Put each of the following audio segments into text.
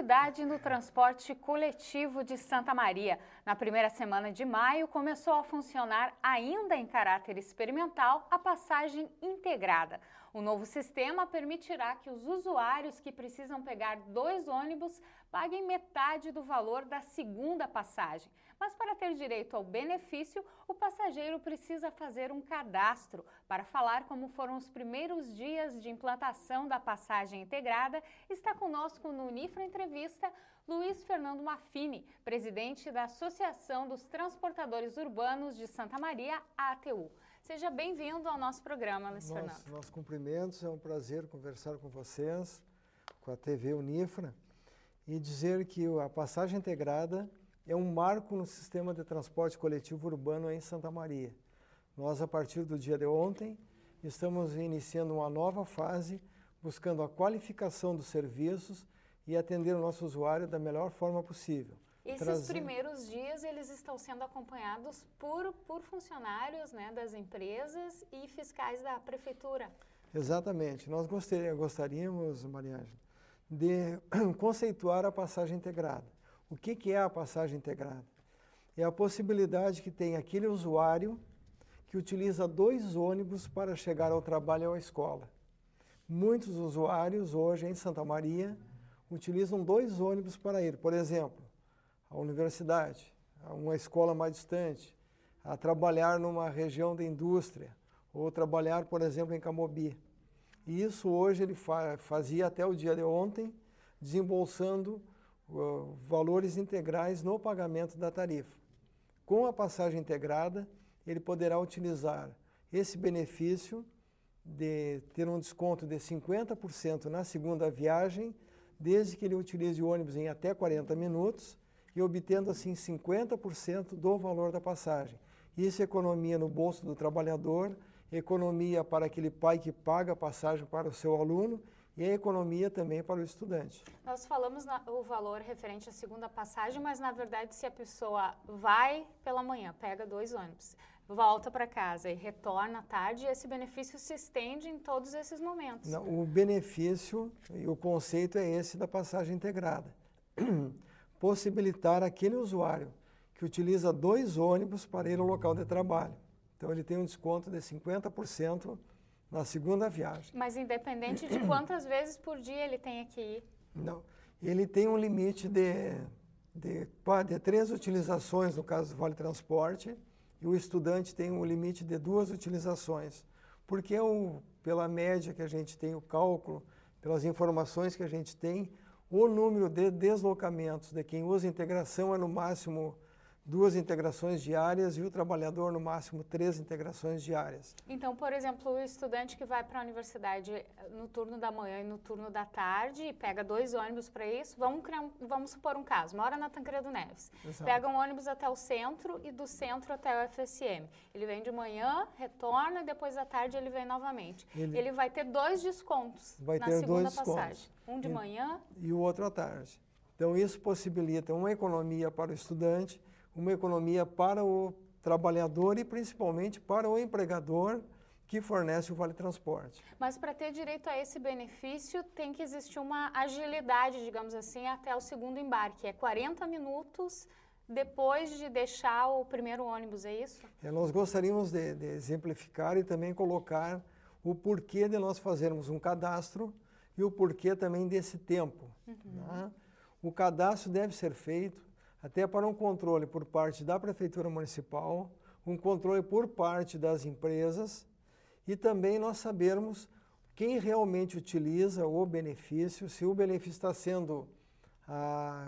novidade no transporte coletivo de Santa Maria. Na primeira semana de maio, começou a funcionar, ainda em caráter experimental, a passagem integrada. O novo sistema permitirá que os usuários que precisam pegar 2 ônibus paguem metade do valor da segunda passagem. Mas para ter direito ao benefício, o passageiro precisa fazer um cadastro. Para falar como foram os primeiros dias de implantação da passagem integrada, está conosco no Unifra Entrevista Luiz Fernando Maffini, presidente da Associação dos Transportadores Urbanos de Santa Maria, ATU. Seja bem-vindo ao nosso programa, Luiz Fernando. Nossos cumprimentos, é um prazer conversar com vocês, com a TV Unifra, e dizer que a passagem integrada é um marco no sistema de transporte coletivo urbano em Santa Maria. Nós, a partir do dia de ontem, estamos iniciando uma nova fase, buscando a qualificação dos serviços e atender o nosso usuário da melhor forma possível. Esses primeiros dias, eles estão sendo acompanhados por funcionários, né, das empresas e fiscais da prefeitura. Exatamente. Nós gostaríamos, Maria Ângela, de conceituar a passagem integrada. O que é a passagem integrada? É a possibilidade que tem aquele usuário que utiliza 2 ônibus para chegar ao trabalho ou à escola. Muitos usuários hoje em Santa Maria utilizam 2 ônibus para ir, por exemplo, à universidade, a uma escola mais distante, a trabalhar numa região da indústria, ou trabalhar, por exemplo, em Camobi. E isso hoje ele fazia até o dia de ontem, desembolsando valores integrais no pagamento da tarifa. Com a passagem integrada, ele poderá utilizar esse benefício de ter um desconto de 50% na segunda viagem, desde que ele utilize o ônibus em até 40 minutos, e obtendo assim 50% do valor da passagem. Isso é economia no bolso do trabalhador, economia para aquele pai que paga a passagem para o seu aluno e a economia também para o estudante. Nós falamos o valor referente à segunda passagem, mas na verdade se a pessoa vai pela manhã, pega 2 ônibus, volta para casa e retorna à tarde, esse benefício se estende em todos esses momentos. Não, o benefício e o conceito é esse da passagem integrada. Possibilitar aquele usuário que utiliza 2 ônibus para ir ao local de trabalho. Então ele tem um desconto de 50% na segunda viagem. Mas independente de quantas vezes por dia ele tenha que ir? Não. Ele tem um limite de 3 utilizações, no caso do Vale Transporte, e o estudante tem um limite de 2 utilizações. Porque pela média que a gente tem, o cálculo, pelas informações que a gente tem, o número de deslocamentos de quem usa integração é no máximo 2 integrações diárias e o trabalhador no máximo 3 integrações diárias. Então, por exemplo, o estudante que vai para a universidade no turno da manhã e no turno da tarde e pega 2 ônibus para isso, vamos supor um caso, mora na Tancredo Neves, Exato. Pega um ônibus até o centro e do centro até o FSM. Ele vem de manhã, retorna e depois da tarde ele vem novamente. Ele vai ter 2 descontos na segunda passagem, um de manhã e o outro à tarde. Então isso possibilita uma economia para o estudante, uma economia para o trabalhador e principalmente para o empregador que fornece o Vale Transporte. Mas para ter direito a esse benefício tem que existir uma agilidade, digamos assim, até o segundo embarque. É 40 minutos depois de deixar o primeiro ônibus, é isso? Nós gostaríamos de exemplificar e também colocar o porquê de nós fazermos um cadastro e o porquê também desse tempo. Né? O cadastro deve ser feito até para um controle por parte da Prefeitura Municipal, um controle por parte das empresas e também nós sabermos quem realmente utiliza o benefício, se o benefício está sendo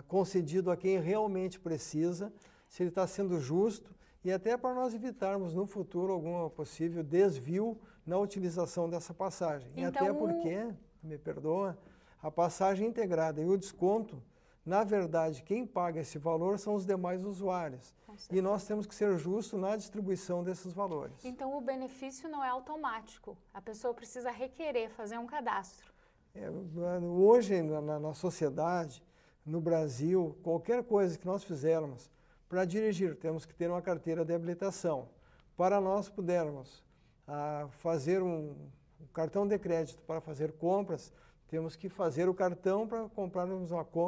concedido a quem realmente precisa, se ele está sendo justo e até para nós evitarmos no futuro algum possível desvio na utilização dessa passagem. Então, e até porque, me perdoa, a passagem integrada e o desconto, na verdade, quem paga esse valor são os demais usuários. E nós temos que ser justos na distribuição desses valores. Então, o benefício não é automático. A pessoa precisa requerer, fazer um cadastro. Hoje, na sociedade, no Brasil, qualquer coisa que nós fizermos para dirigir, temos que ter uma carteira de habilitação. Para nós pudermos fazer um cartão de crédito para fazer compras, temos que fazer o cartão para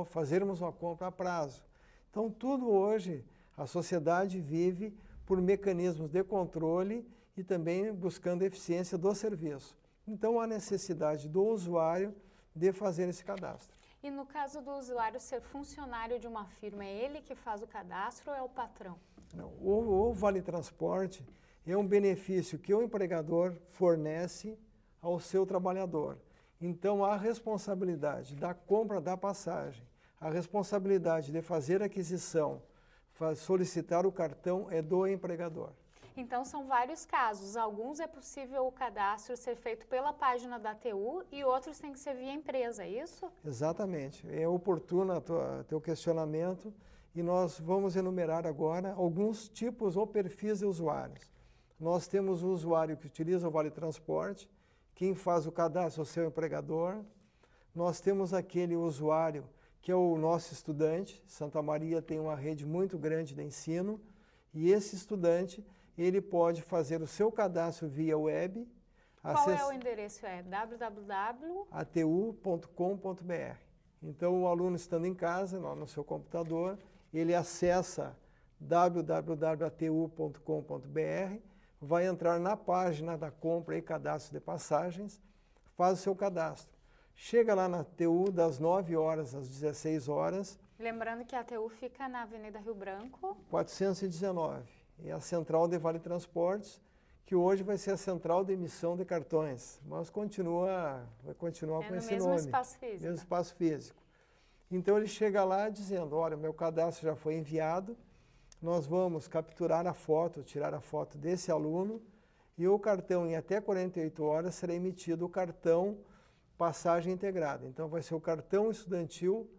fazermos uma compra a prazo. Então, tudo hoje, a sociedade vive por mecanismos de controle e também buscando eficiência do serviço. Então, há necessidade do usuário de fazer esse cadastro. E no caso do usuário ser funcionário de uma firma, é ele que faz o cadastro ou é o patrão? Não, o Vale Transporte é um benefício que o empregador fornece ao seu trabalhador. Então, a responsabilidade da compra da passagem, a responsabilidade de fazer a aquisição, solicitar o cartão é do empregador. Então, são vários casos. Alguns é possível o cadastro ser feito pela página da ATU e outros tem que ser via empresa, é isso? Exatamente. É oportuno teu questionamento e nós vamos enumerar agora alguns tipos ou perfis de usuários. Nós temos o usuário que utiliza o Vale Transporte, quem faz o cadastro é o seu empregador. Nós temos aquele usuário que é o nosso estudante. Santa Maria tem uma rede muito grande de ensino e esse estudante ele pode fazer o seu cadastro via web. Qual é o endereço? É www.atu.com.br. Então, o aluno estando em casa, no seu computador, ele acessa www.atu.com.br, vai entrar na página da compra e cadastro de passagens, faz o seu cadastro. Chega lá na ATU das 9 horas às 16 horas. Lembrando que a ATU fica na Avenida Rio Branco. 419. É a central de Vale Transportes, que hoje vai ser a central de emissão de cartões, mas vai continuar com esse nome. Mesmo espaço físico. Mesmo espaço físico. Então ele chega lá dizendo, olha, meu cadastro já foi enviado, nós vamos capturar a foto, tirar a foto desse aluno, e o cartão em até 48 horas será emitido o cartão passagem integrada. Então vai ser o cartão estudantil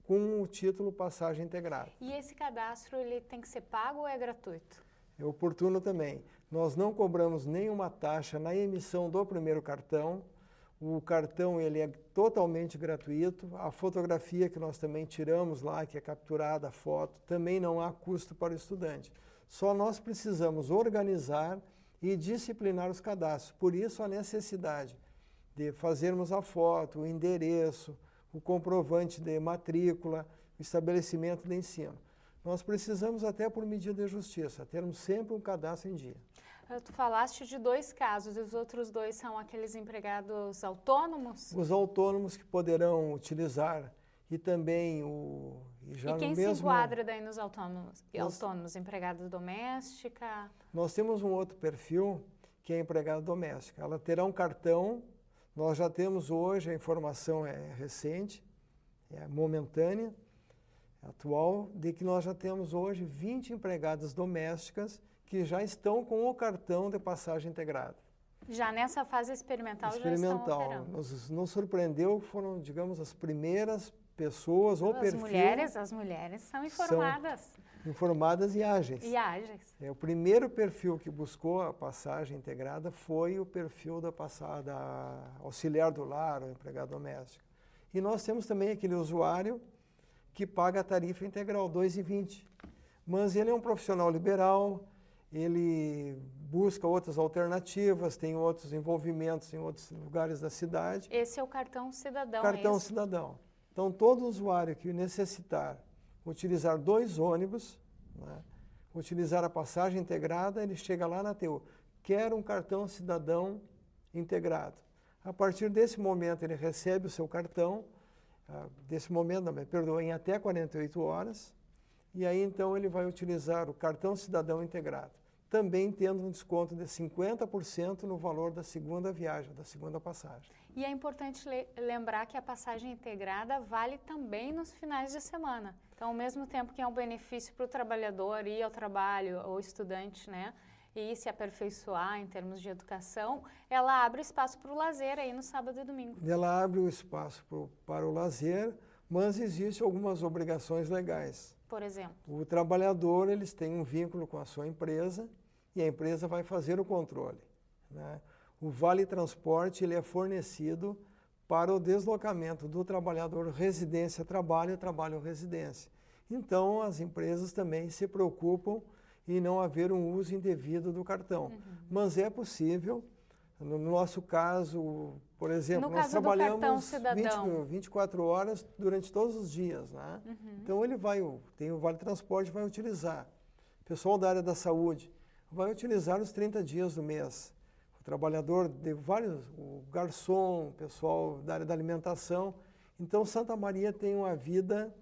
com o título passagem integrada. E esse cadastro ele tem que ser pago ou é gratuito? É oportuno também. Nós não cobramos nenhuma taxa na emissão do primeiro cartão. O cartão ele é totalmente gratuito. A fotografia que nós também tiramos lá, que é capturada a foto, também não há custo para o estudante. Só nós precisamos organizar e disciplinar os cadastros. Por isso a necessidade de fazermos a foto, o endereço, o comprovante de matrícula, o estabelecimento de ensino. Nós precisamos, até por medida de justiça, termos sempre um cadastro em dia. Tu falaste de 2 casos, e os outros 2 são aqueles empregados autônomos? Os autônomos que poderão utilizar e também o... E quem se enquadra daí nos autônomos? Empregada doméstica? Nós temos um outro perfil que é empregada doméstica. Ela terá um cartão, nós já temos hoje, a informação é recente, é momentânea, atual, de que nós já temos hoje 20 empregadas domésticas que já estão com o cartão de passagem integrada. Já nessa fase experimental já estão operando. Nos surpreendeu, foram, digamos, as primeiras pessoas ou perfil... As mulheres são informadas. São informadas e ágeis. O primeiro perfil que buscou a passagem integrada foi o perfil da auxiliar do lar, ou empregado doméstico. E nós temos também aquele usuário que paga a tarifa integral, R$ 2,20. Mas ele é um profissional liberal, ele busca outras alternativas, tem outros envolvimentos em outros lugares da cidade. Esse é o cartão cidadão, Cartão cidadão. Então, todo usuário que necessitar utilizar 2 ônibus, né, utilizar a passagem integrada, ele chega lá na ATU, quer um cartão cidadão integrado. A partir desse momento, ele recebe o seu cartão, em até 48 horas, e aí então ele vai utilizar o cartão cidadão integrado, também tendo um desconto de 50% no valor da segunda viagem, da segunda passagem. E é importante lembrar que a passagem integrada vale também nos finais de semana. Então, ao mesmo tempo que é um benefício para o trabalhador ir ao trabalho, ou estudante, né, e se aperfeiçoar em termos de educação, ela abre espaço para o lazer aí no sábado e domingo. Ela abre o espaço para o lazer, mas existem algumas obrigações legais. Por exemplo? O trabalhador, eles têm um vínculo com a sua empresa e a empresa vai fazer o controle, né? O Vale Transporte ele é fornecido para o deslocamento do trabalhador residência-trabalho e trabalho-residência. Então, as empresas também se preocupam em não haver um uso indevido do cartão. Mas é possível No nosso caso, por exemplo, no nós caso do cartão trabalhamos cidadão. 24 horas durante todos os dias, né? Então ele tem o Vale Transporte, vai utilizar. O pessoal da área da saúde vai utilizar os 30 dias do mês. O trabalhador de o garçom, o pessoal da área da alimentação. Então Santa Maria tem uma vida,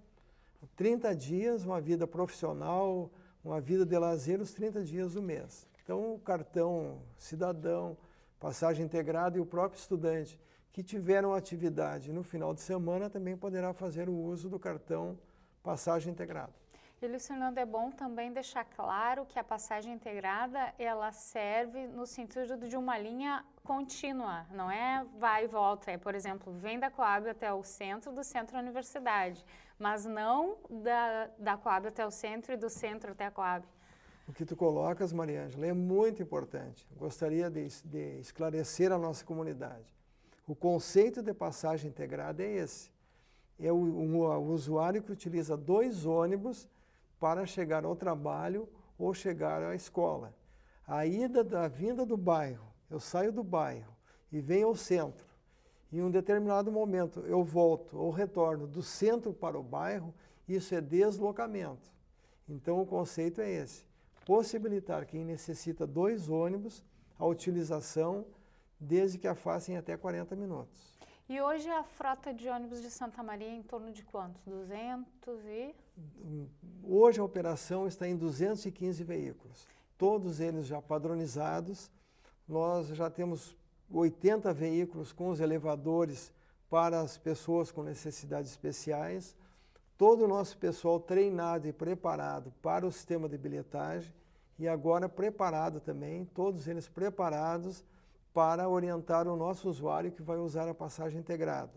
30 dias, uma vida profissional, uma vida de lazer, os 30 dias do mês. Então o cartão cidadão, passagem integrada e o próprio estudante que tiveram atividade no final de semana também poderá fazer o uso do cartão passagem integrada. E, Luiz Fernando, é bom também deixar claro que a passagem integrada, ela serve no sentido de uma linha contínua, não é vai e volta. É, por exemplo, vem da Coab até o centro, do centro à universidade, mas não da Coab até o centro e do centro até a Coab. O que tu colocas, Mariângela, é muito importante. Gostaria de esclarecer a nossa comunidade. O conceito de passagem integrada é esse. É o usuário que utiliza 2 ônibus para chegar ao trabalho ou chegar à escola. A vinda do bairro, eu saio do bairro e venho ao centro. Em um determinado momento eu volto ou retorno do centro para o bairro, isso é deslocamento. Então o conceito é esse. Possibilitar quem necessita 2 ônibus a utilização, desde que a façam em até 40 minutos. E hoje a frota de ônibus de Santa Maria é em torno de quantos? 200 e... Hoje a operação está em 215 veículos, todos eles já padronizados. Nós já temos 80 veículos com os elevadores para as pessoas com necessidades especiais. Todo o nosso pessoal treinado e preparado para o sistema de bilhetagem e agora preparado também, todos eles preparados para orientar o nosso usuário que vai usar a passagem integrada.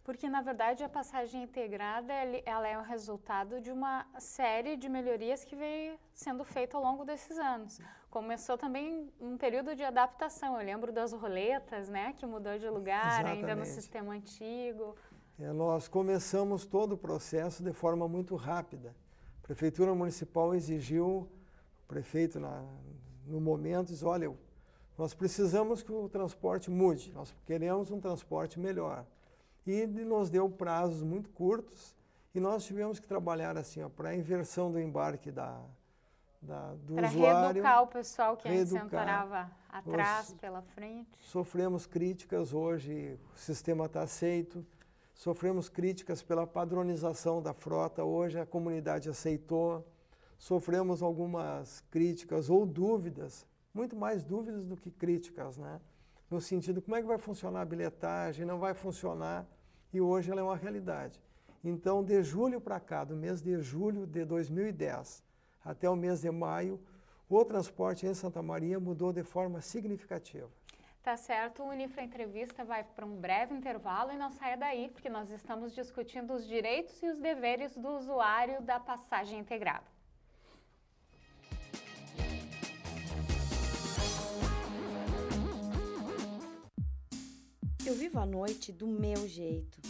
Porque, na verdade, a passagem integrada ela é o resultado de uma série de melhorias que veio sendo feita ao longo desses anos. Começou também um período de adaptação. Eu lembro das roletas, né, que mudou de lugar, Exatamente. ainda no sistema antigo. Nós começamos todo o processo de forma muito rápida. A Prefeitura Municipal exigiu, o prefeito no momento diz, olha, nós precisamos que o transporte mude, nós queremos um transporte melhor. E nos deu prazos muito curtos e nós tivemos que trabalhar assim, para a inversão do embarque do usuário. Para reeducar o pessoal que antes entrava atrás, pela frente. Sofremos críticas, hoje o sistema está aceito. Sofremos críticas pela padronização da frota, hoje a comunidade aceitou. Sofremos algumas críticas ou dúvidas, muito mais dúvidas do que críticas, né? No sentido, como é que vai funcionar a bilhetagem, não vai funcionar, e hoje ela é uma realidade. Então, de julho para cá, do mês de julho de 2010 até o mês de maio, o transporte em Santa Maria mudou de forma significativa. Tá certo, o Unifra Entrevista vai para um breve intervalo e não saia daí, porque nós estamos discutindo os direitos e os deveres do usuário da passagem integrada. Eu vivo a noite do meu jeito.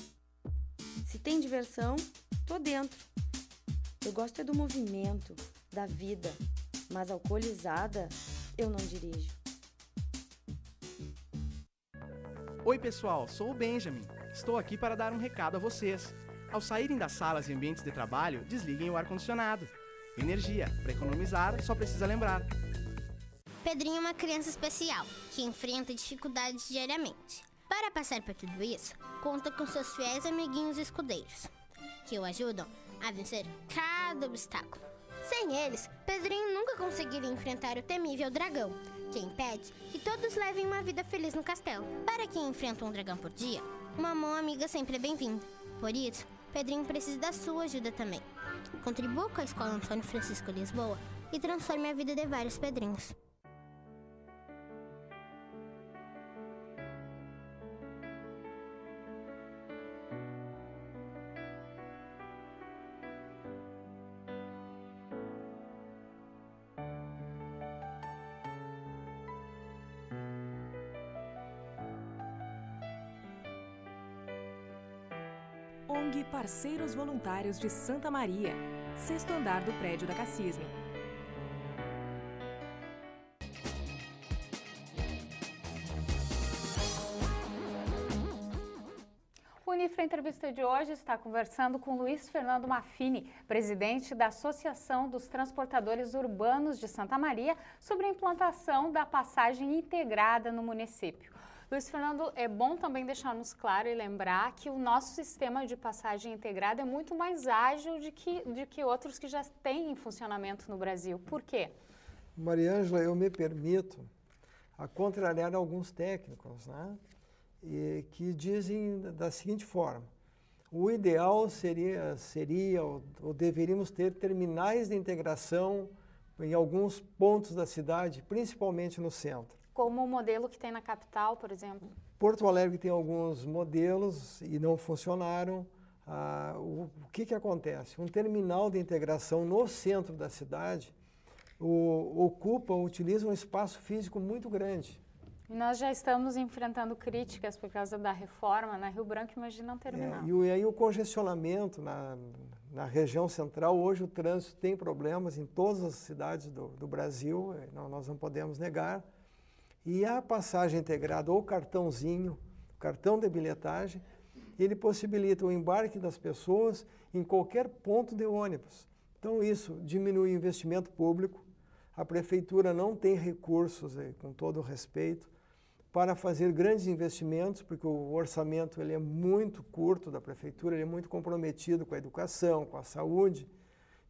Se tem diversão, tô dentro. Eu gosto é do movimento, da vida, mas alcoolizada, eu não dirijo. Oi pessoal, sou o Benjamin. Estou aqui para dar um recado a vocês. Ao saírem das salas e ambientes de trabalho, desliguem o ar-condicionado. Energia, para economizar, só precisa lembrar. Pedrinho é uma criança especial, que enfrenta dificuldades diariamente. Para passar por tudo isso, conta com seus fiéis amiguinhos escudeiros, que o ajudam a vencer cada obstáculo. Sem eles, Pedrinho nunca conseguiria enfrentar o temível dragão, que impede que todos levem uma vida feliz no castelo. Para quem enfrenta um dragão por dia, uma mão amiga sempre é bem-vinda. Por isso, Pedrinho precisa da sua ajuda também. Contribua com a Escola Antônio Francisco Lisboa e transforme a vida de vários Pedrinhos. ONG Parceiros Voluntários de Santa Maria, 6º andar do prédio da Cassisme. Cifra Entrevista de hoje está conversando com Luiz Fernando Maffini, presidente da Associação dos Transportadores Urbanos de Santa Maria, sobre a implantação da passagem integrada no município. Luiz Fernando, é bom também deixarmos claro e lembrar que o nosso sistema de passagem integrada é muito mais ágil de que outros que já têm em funcionamento no Brasil. Por quê? Mariângela, eu me permito a contrariar alguns técnicos, né? E que dizem da seguinte forma: o ideal seria ou deveríamos ter terminais de integração em alguns pontos da cidade, principalmente no centro. Como o modelo que tem na capital, por exemplo? Porto Alegre tem alguns modelos e não funcionaram. O que acontece? Um terminal de integração no centro da cidade utiliza um espaço físico muito grande. E nós já estamos enfrentando críticas por causa da reforma na Rio Branco, imagina um terminal. E aí o congestionamento na região central, hoje o trânsito tem problemas em todas as cidades do Brasil, nós não podemos negar. E a passagem integrada ou cartãozinho, cartão de bilhetagem, ele possibilita o embarque das pessoas em qualquer ponto de ônibus. Então isso diminui o investimento público, a prefeitura não tem recursos, com todo o respeito, para fazer grandes investimentos, porque o orçamento ele é muito curto da prefeitura, ele é muito comprometido com a educação, com a saúde,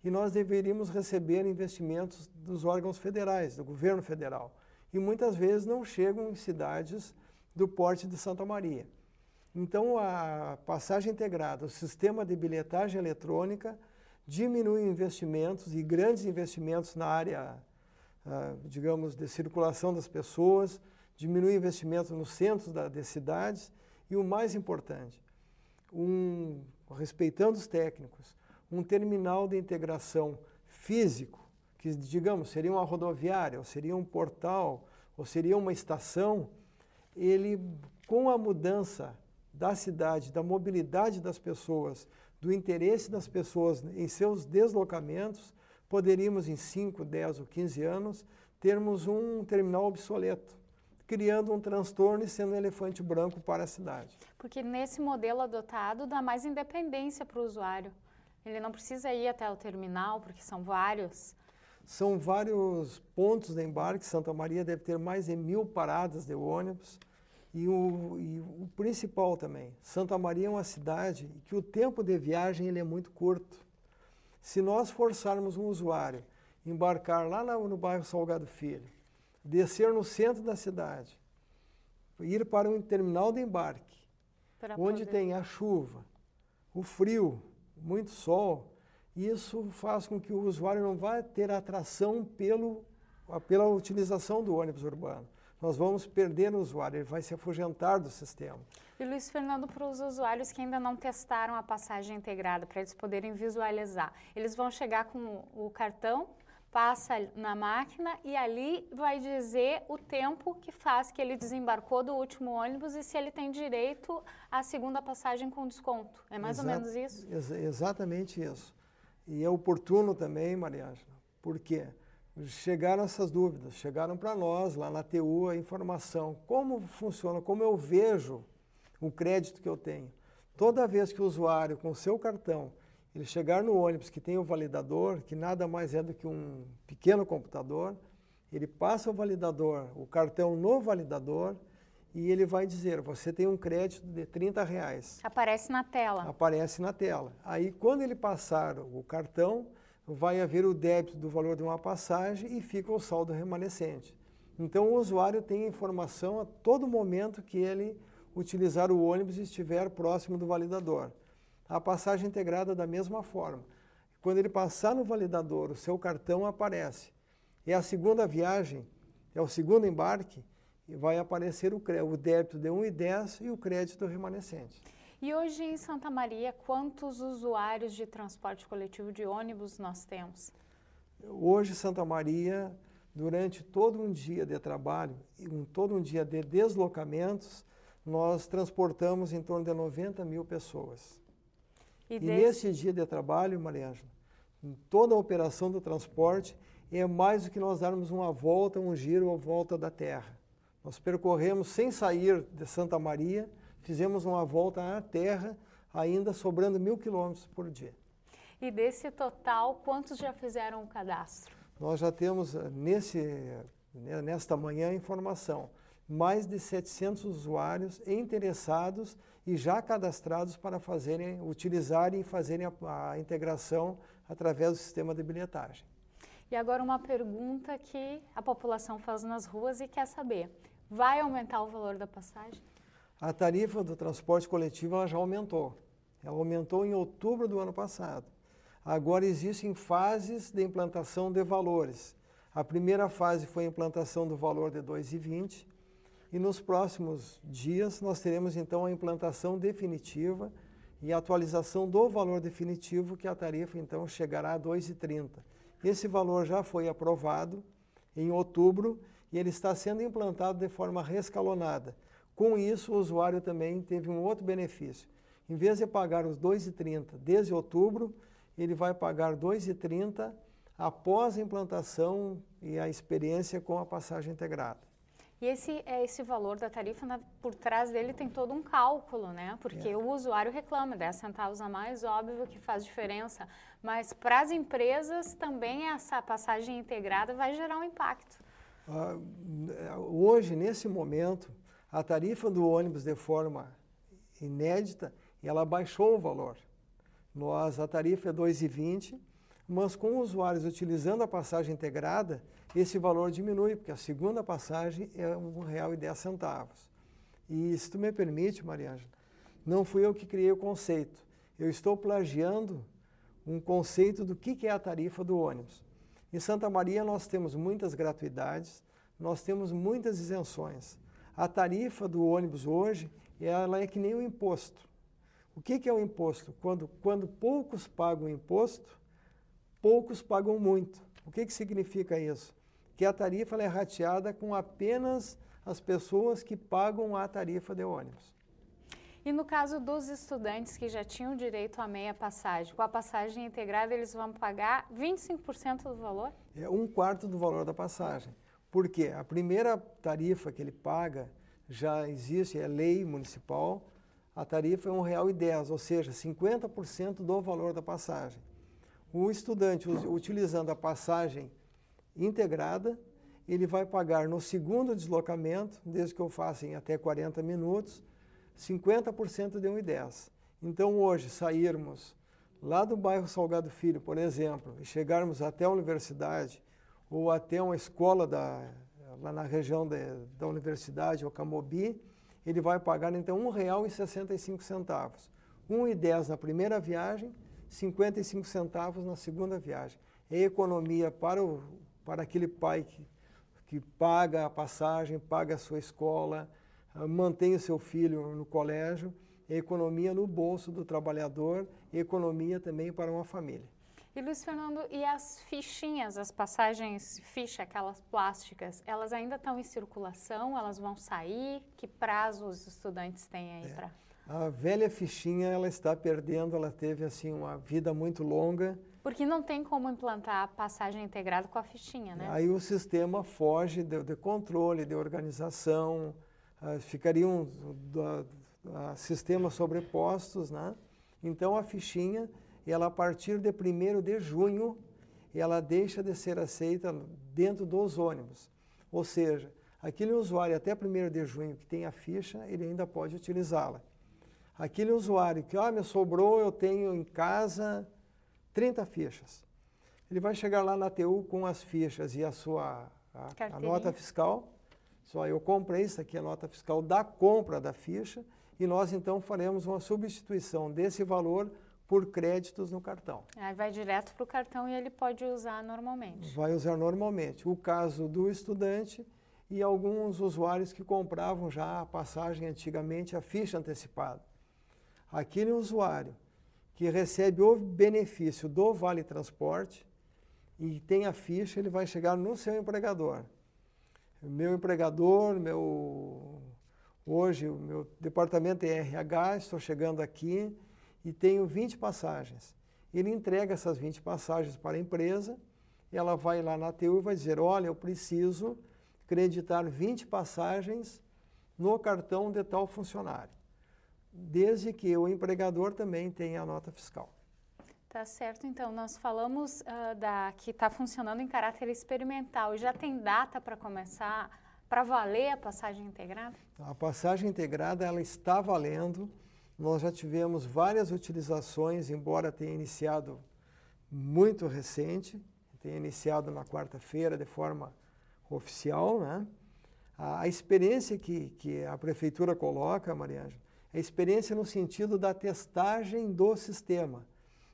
e nós deveríamos receber investimentos dos órgãos federais, do governo federal, e muitas vezes não chegam em cidades do porte de Santa Maria. Então a passagem integrada, o sistema de bilhetagem eletrônica, diminui investimentos e grandes investimentos na área, digamos, de circulação das pessoas, diminui investimento nos centros das cidades e o mais importante, respeitando os técnicos, um terminal de integração físico, que digamos seria uma rodoviária, ou seria um portal, ou seria uma estação, ele com a mudança da cidade, da mobilidade das pessoas, do interesse das pessoas em seus deslocamentos, poderíamos em 5, 10 ou 15 anos termos um terminal obsoleto, criando um transtorno e sendo um elefante branco para a cidade. Porque nesse modelo adotado dá mais independência para o usuário. Ele não precisa ir até o terminal, porque são vários. São vários pontos de embarque. Santa Maria deve ter mais de 1000 paradas de ônibus. E o principal também, Santa Maria é uma cidade que o tempo de viagem ele é muito curto. Se nós forçarmos um usuário a embarcar lá no bairro Salgado Filho, descer no centro da cidade, ir para um terminal de embarque, onde tem a chuva, o frio, muito sol, isso faz com que o usuário não vá ter atração pela utilização do ônibus urbano. Nós vamos perder o usuário, ele vai se afugentar do sistema. E Luiz Fernando, para os usuários que ainda não testaram a passagem integrada, para eles poderem visualizar, eles vão chegar com o cartão, passa na máquina e ali vai dizer o tempo que faz que ele desembarcou do último ônibus e se ele tem direito à segunda passagem com desconto. É mais ou menos isso? Exatamente isso. E é oportuno também, Mariângela, porque chegaram essas dúvidas, chegaram para nós lá na TU a informação, como funciona, como eu vejo o crédito que eu tenho. Toda vez que o usuário com o seu cartão ele chegar no ônibus que tem o validador, que nada mais é do que um pequeno computador, ele passa o validador, o cartão no validador, e ele vai dizer, você tem um crédito de R$30. Aparece na tela. Aparece na tela. Aí, quando ele passar o cartão, vai haver o débito do valor de uma passagem e fica o saldo remanescente. Então, o usuário tem informação a todo momento que ele utilizar o ônibus e estiver próximo do validador. A passagem integrada da mesma forma. Quando ele passar no validador, o seu cartão aparece. É a segunda viagem, é o segundo embarque, e vai aparecer o débito de 1,10 e o crédito remanescente. E hoje em Santa Maria, quantos usuários de transporte coletivo de ônibus nós temos? Hoje, Santa Maria, durante todo um dia de trabalho, todo um dia de deslocamentos, nós transportamos em torno de 90 mil pessoas. E nesse dia de trabalho, Mariângela, em toda a operação do transporte, é mais do que nós darmos uma volta, um giro à volta da Terra. Nós percorremos, sem sair de Santa Maria, fizemos uma volta à Terra ainda sobrando 1.000 quilômetros por dia. E desse total, quantos já fizeram o cadastro? Nós já temos, nesta manhã, informação, mais de 700 usuários interessados e já cadastrados para utilizarem e fazerem a integração através do sistema de bilhetagem. E agora uma pergunta que a população faz nas ruas e quer saber. Vai aumentar o valor da passagem? A tarifa do transporte coletivo ela já aumentou. Ela aumentou em outubro do ano passado. Agora existem fases de implantação de valores. A primeira fase foi a implantação do valor de R$ 2,20 e nos próximos dias nós teremos então a implantação definitiva e a atualização do valor definitivo, que a tarifa então chegará a R$ 2,30. Esse valor já foi aprovado em outubro e ele está sendo implantado de forma rescalonada. Com isso, o usuário também teve um outro benefício. Em vez de pagar os R$ 2,30 desde outubro, ele vai pagar R$ 2,30 após a implantação e a experiência com a passagem integrada. E esse valor da tarifa, por trás dele tem todo um cálculo, né? Porque o usuário reclama, 10 centavos a mais, óbvio que faz diferença. Mas para as empresas também essa passagem integrada vai gerar um impacto. Hoje, nesse momento, a tarifa do ônibus de forma inédita, ela baixou o valor. A tarifa é R$ 2,20, mas com usuários utilizando a passagem integrada, esse valor diminui, porque a segunda passagem é R$ 1,10. E se tu me permite, Mariângela, não fui eu que criei o conceito. Eu estou plagiando um conceito do que é a tarifa do ônibus. Em Santa Maria nós temos muitas gratuidades, nós temos muitas isenções. A tarifa do ônibus hoje, ela é que nem o imposto. O que é o imposto? Quando poucos pagam imposto, poucos pagam muito. O que significa isso? Que a tarifa ela é rateada com apenas as pessoas que pagam a tarifa de ônibus. E no caso dos estudantes que já tinham direito à meia passagem, com a passagem integrada eles vão pagar 25% do valor? É 1/4 do valor da passagem. Por quê? A primeira tarifa que ele paga já existe, é lei municipal, a tarifa é R$ 1,10, ou seja, 50% do valor da passagem. O estudante, utilizando a passagem integrada, ele vai pagar no segundo deslocamento, desde que eu faça em até 40 minutos, 50% de R$ 1,10. Então, hoje, sairmos lá do bairro Salgado Filho, por exemplo, e chegarmos até a universidade ou até uma escola lá na região da universidade, ou Camobi, ele vai pagar, então, R$ 1,65. R$ 1,10 na primeira viagem, 55 centavos na segunda viagem. É economia para aquele pai que paga a passagem, paga a sua escola, mantém o seu filho no colégio, é economia no bolso do trabalhador, e economia também para uma família. E Luiz Fernando, e as fichinhas, as passagens ficha, aquelas plásticas, elas ainda estão em circulação? Elas vão sair? Que prazo os estudantes têm aí para... A velha fichinha, ela está perdendo, ela teve assim uma vida muito longa. Porque não tem como implantar a passagem integrada com a fichinha, né? Aí o sistema foge de controle, de organização, ficariam sistemas sobrepostos, né? Então a fichinha, ela a partir de 1º de junho, ela deixa de ser aceita dentro dos ônibus. Ou seja, aquele usuário até 1º de junho que tem a ficha, ele ainda pode utilizá-la. Aquele usuário que, me sobrou, eu tenho em casa 30 fichas. Ele vai chegar lá na TU com as fichas e a nota fiscal. Só eu comprei, isso aqui é a nota fiscal da compra da ficha, e nós então faremos uma substituição desse valor por créditos no cartão. Aí vai direto para o cartão e ele pode usar normalmente. Vai usar normalmente. O caso do estudante e alguns usuários que compravam já a passagem antigamente, a ficha antecipada. Aquele usuário que recebe o benefício do Vale Transporte e tem a ficha, ele vai chegar no seu empregador. Meu empregador, hoje o meu departamento é RH, estou chegando aqui e tenho 20 passagens. Ele entrega essas 20 passagens para a empresa, ela vai lá na TU e vai dizer, olha, eu preciso creditar 20 passagens no cartão de tal funcionário. desde que o empregador também tenha a nota fiscal. Tá certo, então, nós falamos que está funcionando em caráter experimental. Já tem data para começar, para valer a passagem integrada? A passagem integrada, ela está valendo. Nós já tivemos várias utilizações, embora tenha iniciado muito recente, tenha iniciado na quarta-feira de forma oficial, né? A experiência que a Prefeitura coloca, Maria Ângela, é a experiência no sentido da testagem do sistema.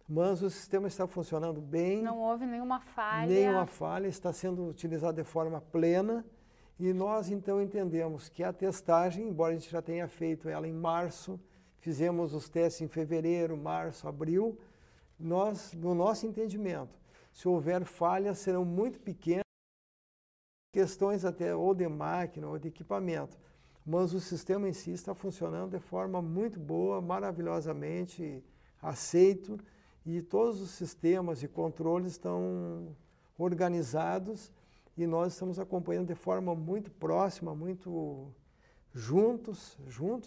Mas o sistema está funcionando bem. Não houve nenhuma falha. Nenhuma falha, está sendo utilizado de forma plena. E nós, então, entendemos que a testagem, embora a gente já tenha feito ela em março, fizemos os testes em fevereiro, março, abril, nós, no nosso entendimento, se houver falhas, serão muito pequenas, questões até ou de máquina ou de equipamento. Mas o sistema em si está funcionando de forma muito boa, maravilhosamente aceito, e todos os sistemas e controles estão organizados e nós estamos acompanhando de forma muito próxima, muito juntos,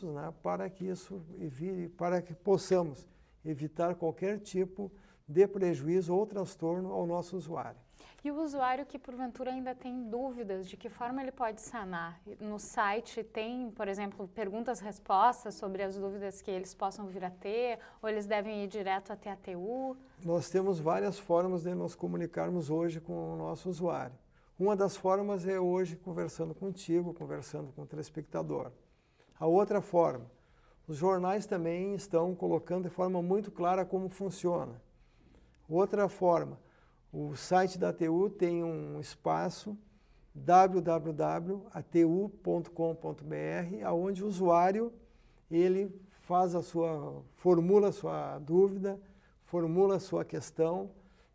né, para que possamos evitar qualquer tipo de prejuízo ou transtorno ao nosso usuário. E o usuário que porventura ainda tem dúvidas de que forma ele pode sanar? No site tem, por exemplo, perguntas-respostas sobre as dúvidas que eles possam vir a ter, ou eles devem ir direto até a TU? Nós temos várias formas de nos comunicarmos hoje com o nosso usuário. Uma das formas é hoje conversando contigo, conversando com o telespectador. A outra forma, os jornais também estão colocando de forma muito clara como funciona. Outra forma, o site da TU tem um espaço www.atu.com.br, onde o usuário ele formula a sua dúvida, formula a sua questão,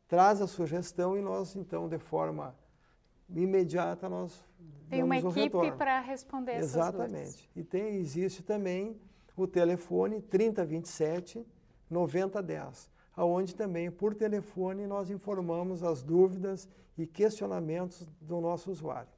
traz a sugestão e nós então de forma imediata nós tem uma equipe para responder essas dúvidas. Exatamente. E existe também o telefone 3027 9010. Onde também, por telefone, nós informamos as dúvidas e questionamentos do nosso usuário.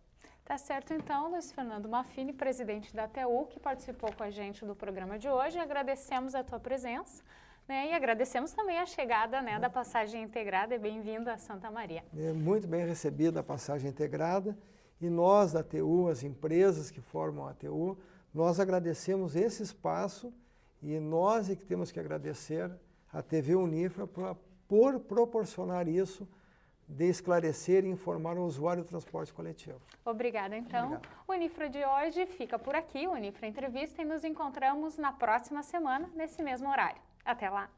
Tá certo, então, Luiz Fernando Maffini, presidente da TU, que participou com a gente do programa de hoje. Agradecemos a tua presença, né, e agradecemos também a chegada, né, da passagem integrada e bem-vindo a Santa Maria. É muito bem recebida a passagem integrada e nós da TU, as empresas que formam a TU, nós agradecemos esse espaço e nós é que temos que agradecer a TV Unifra por proporcionar isso, de esclarecer e informar o usuário do transporte coletivo. Obrigada, então. Obrigado. O Unifra de hoje fica por aqui, o Unifra Entrevista, e nos encontramos na próxima semana, nesse mesmo horário. Até lá!